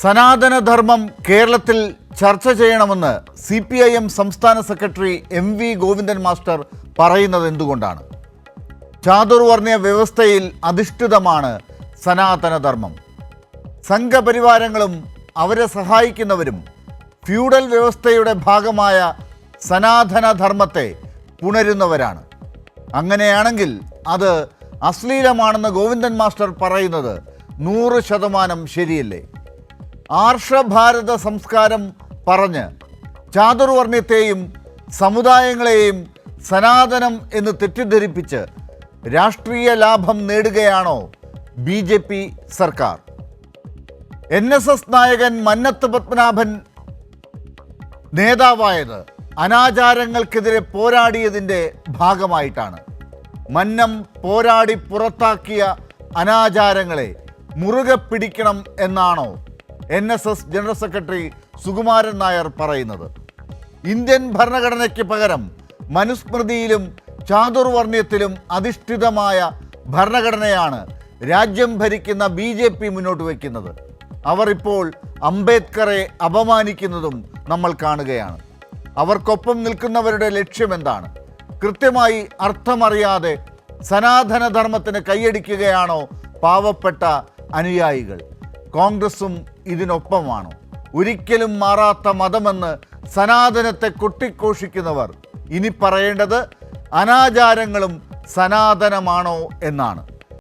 സനാതനധർമ്മം കേരളത്തിൽ ചർച്ച ചെയ്യണമെന്ന് CPIM സംസ്ഥാന സെക്രട്ടറി MV ഗോവിന്ദൻ മാസ്റ്റർ പറയുന്നത് എന്തുകൊണ്ടാണ്? ചാതുർവർണ്ണ വ്യവസ്ഥയിൽ അധിഷ്ഠിതമാണ് സനാതനധർമ്മം. സംഘപരിവാരങ്ങളും അവരെ സഹായിക്കുന്നവരും ഫ്യൂഡൽ വ്യവസ്ഥയുടെ ഭാഗമായ സനാതനധർമ്മത്തെ പുണരുന്നവരാണ്. അങ്ങനെയാണെങ്കിൽ അത് അശ്ലീലമാണെന്ന് ഗോവിന്ദൻ മാസ്റ്റർ പറയുന്നത് 100% ശരിയല്ലേ? ആർഷഭാരത സംസ്കാരം പറഞ്ഞ് ചാതുർവർണ്ണത്തെയും സമുദായങ്ങളെയും സനാതനം എന്ന് തെറ്റിദ്ധരിപ്പിച്ച് രാഷ്ട്രീയ ലാഭം നേടുകയാണോ BJP സർക്കാർ? NSS നായകൻ മന്നത്ത് പത്മനാഭൻ നേതാവായത് അനാചാരങ്ങൾക്കെതിരെ പോരാടിയതിൻ്റെ ഭാഗമായിട്ടാണ്. മന്നം പോരാടി പുറത്താക്കിയ അനാചാരങ്ങളെ മുറുകെ പിടിക്കണം എന്നാണോ NSS general secretary Sukumaran Nair പറയുന്നത്? ഇന്ത്യൻ ഭരണഘടനയ്ക്ക് പകരം മനുസ്മൃതിയിലും ചാതുർവർണ്ണയത്തിലും അധിഷ്ഠിതമായ ഭരണഘടനയാണ് രാജ്യം ഭരിക്കുന്ന BJP മുന്നോട്ട് വയ്ക്കുന്നത്. അവർ ഇപ്പോൾ അംബേദ്കറെ അപമാനിക്കുന്നതും നമ്മൾ കാണുകയാണ്. അവർക്കൊപ്പം നിൽക്കുന്നവരുടെ ലക്ഷ്യമെന്താണ്? കൃത്യമായി അർത്ഥമറിയാതെ സനാതനധർമ്മത്തിന് കൈയടിക്കുകയാണോ പാവപ്പെട്ട അനുയായികൾ? കോൺഗ്രസും ഇതിനൊപ്പമാണോ? ഒരിക്കലും മാറാത്ത മതമെന്ന് സനാതനത്തെ കൊട്ടിഘോഷിക്കുന്നവർ ഇനി പറയേണ്ടത് അനാചാരങ്ങളും സനാതനമാണോ എന്നാണ്.